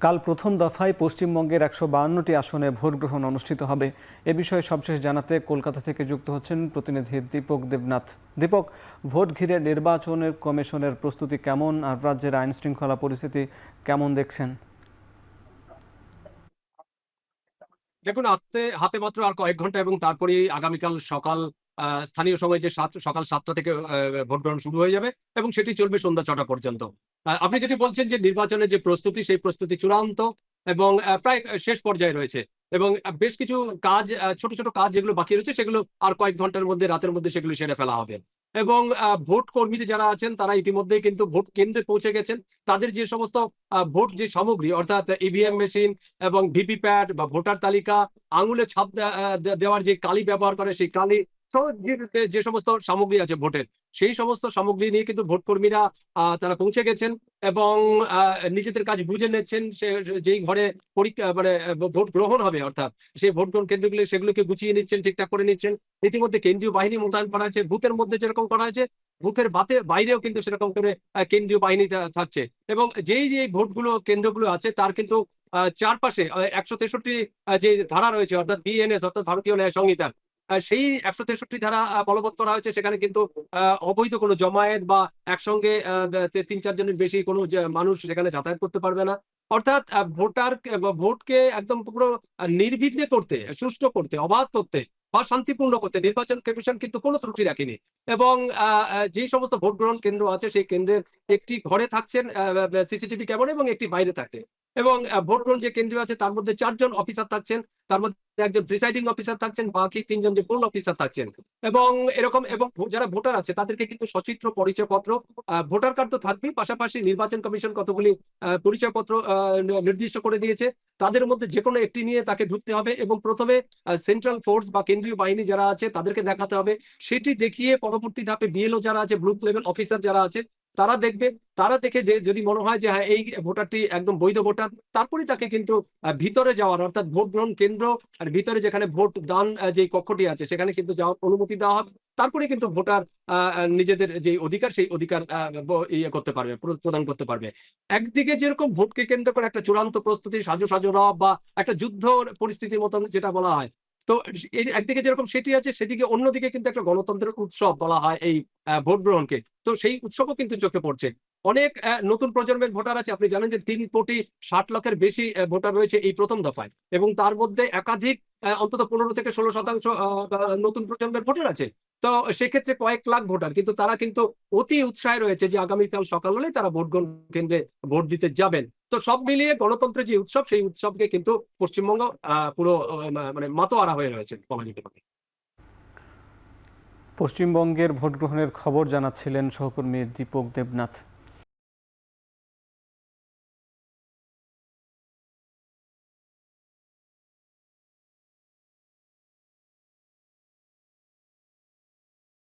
কাল প্রথম দফায় পশ্চিমবঙ্গের ১৫২টি আসনে ভোট গ্রহণ অনুষ্ঠিত হবে। এ বিষয়ে সবশেষ জানাতে কলকাতা থেকে যুক্ত হচ্ছেন প্রতিনিধি দীপক দেবনাথ। দীপক, ভোট ঘিরে নির্বাচনের কমিশনের প্রস্তুতি কেমন আর রাজ্যের আইন শৃঙ্খলা পরিস্থিতি কেমন দেখছেন? দেখুন, হাতে মাত্র আর কয়েক ঘন্টা এবং তারপরেই আগামীকাল সকাল স্থানীয় সময় যে সকাল ৭টা থেকে ভোট গ্রহণ শুরু হয়ে যাবে এবং সেটি চলবে সন্ধ্যা ৬টা পর্যন্ত। আপনি যেটি বলছেন যে নির্বাচনের যে প্রস্তুতি, সেই প্রস্তুতি চূড়ান্ত এবং প্রায় শেষ পর্যায়ে রয়েছে এবং বেশ কিছু কাজ, ছোট, ছোট কাজ যেগুলো বাকি রয়েছে সেগুলো আর কয়েক ঘন্টার মধ্যে, রাতের মধ্যে সেগুলো সেরে ফেলা হবে। এবং ভোট কর্মীরা যারা আছেন তারা ইতিমধ্যেই কিন্তু ভোট কেন্দ্রে পৌঁছে গেছেন। তাদের যে সমস্ত ভোট যে সামগ্রী, অর্থাৎ ইভিএম মেশিন এবং ভিভিপ্যাট বা ভোটার তালিকা, আঙুলে ছাপ দেওয়ার যে কালি ব্যবহার করে সেই কালি সহ যে সমস্ত সামগ্রী আছে ভোটের, সেই সমস্ত সামগ্রী নিয়ে কিন্তু ভোট কর্মীরা তারা পৌঁছে গেছেন এবং নিজেদের কাজ বুঝে নিচ্ছেন। যেই ঘরে পরীক্ষা মানে ভোট গ্রহণ হবে, অর্থাৎ সেই ভোট গ্রহণ কেন্দ্রগুলি সেগুলোকে গুছিয়ে নিচ্ছেন, ঠিকঠাক করে নিচ্ছেন। ইতিমধ্যে কেন্দ্রীয় বাহিনী মোতায়েন করা হয়েছে। বুথের মধ্যে যেরকম করা হয়েছে, বুথের বাইরেও কিন্তু সেরকম করে কেন্দ্রীয় বাহিনী থাকছে এবং যেই ভোটগুলো কেন্দ্রগুলো আছে তার কিন্তু চারপাশে ১৬৩ যে ধারা রয়েছে, অর্থাৎ বিএনএস, অর্থাৎ ভারতীয় ন্যায় সংহিতা, সেই ১৬৩ ধারা বলবৎ করা হয়েছে। সেখানে কিন্তু অবৈধ কোনো জমায়েত বা একসঙ্গে ৩-৪ জনের বেশি কোনো মানুষ সেখানে যাতায়াত করতে পারবে না। অর্থাৎ ভোটকে একদম পুরো নির্বিঘ্নে করতে, সুষ্ঠু করতে, অবাধ করতে বা শান্তিপূর্ণ করতে নির্বাচন কমিশন কিন্তু কোনো ত্রুটি রাখেনি। এবং যে সমস্ত ভোট গ্রহণ কেন্দ্র আছে সেই কেন্দ্রের একটি ঘরে থাকছেন সিসিটিভি ক্যামেরা এবং একটি বাইরে থাকছে। এবং ভোট গ্রহণ যে কেন্দ্র আছে তার মধ্যে ৪ জন অফিসার থাকছেন। তার মধ্যে একজন প্রিসাইডিং অফিসার থাকছেন, বাকি ৩ জন যে পোল অফিসার থাকছেন। এবং এরকম এবং যারা ভোটার আছে তাদেরকে কিন্তু সচিত্র পরিচয়পত্র, ভোটার কার্ড তো থাকবেই, পাশাপাশি নির্বাচন কমিশন কতগুলি পরিচয়পত্র নির্দিষ্ট করে দিয়েছে। তাদের মধ্যে যেকোনো একটি নিয়ে তাকে ঢুকতে হবে এবং প্রথমে সেন্ট্রাল ফোর্স বা কেন্দ্রীয় বাহিনী যারা আছে তাদেরকে দেখাতে হবে। সেটি দেখিয়ে পরবর্তী ধাপে বিএলও যারা আছে, বুথ লেভেল অফিসার যারা আছে তারা দেখবে। তারা দেখে যে যদি মনে হয় যে হ্যাঁ, এই ভোটারটি একদম বৈধ ভোটার, তারপরেই তাকে কিন্তু ভিতরে যাওয়ার, অর্থাৎ ভোট গ্রহণ কেন্দ্র আর ভিতরে যেখানে ভোট দান যে কক্ষটি আছে সেখানে কিন্তু যাওয়ার অনুমতি দেওয়া হবে। তারপরে কিন্তু ভোটার নিজেদের যে অধিকার সেই অধিকার ইয়ে করতে পারবে, প্রদান করতে পারবে। একদিকে যেরকম ভোটকে কেন্দ্র করে একটা চূড়ান্ত প্রস্তুতি, সাজো রব বা একটা যুদ্ধ পরিস্থিতির মতন যেটা বলা হয়। তো এই যে একদিকে যেরকম সেটি আছে, সেদিকে অন্যদিকে কিন্তু একটা গণতন্ত্রের উৎসব বলা হয় এই ভোট গ্রহণকে। তো সেই উৎসবও কিন্তু চোখে পড়ছে। অনেক নতুন প্রজন্মের ভোটার আছে। আপনি জানেন যে ৩,৬০,০০,০০০ বেশি ভোটার রয়েছে এই প্রথম দফায় এবং তার মধ্যে একাধিক অন্তত ১৫-১৬% নতুন প্রজন্মের ভোটার আছে। তো সেক্ষেত্রে কয়েক লাখ ভোটার কিন্তু তারা কিন্তু অতি উৎসাহে রয়েছে যে আগামীকাল সকাল হলেই তারা ভোট গ্রহণ কেন্দ্রে ভোট দিতে যাবেন। তো সব মিলিয়ে গণতন্ত্রের যে উৎসব, সেই উৎসবকে কিন্তু পশ্চিমবঙ্গ পুরো মানে মাতোয়ারা হয়ে রয়েছে বলা যেতে পারে। পশ্চিমবঙ্গের ভোট গ্রহণের খবর জানাচ্ছিলেন সহকর্মী দীপক দেবনাথ।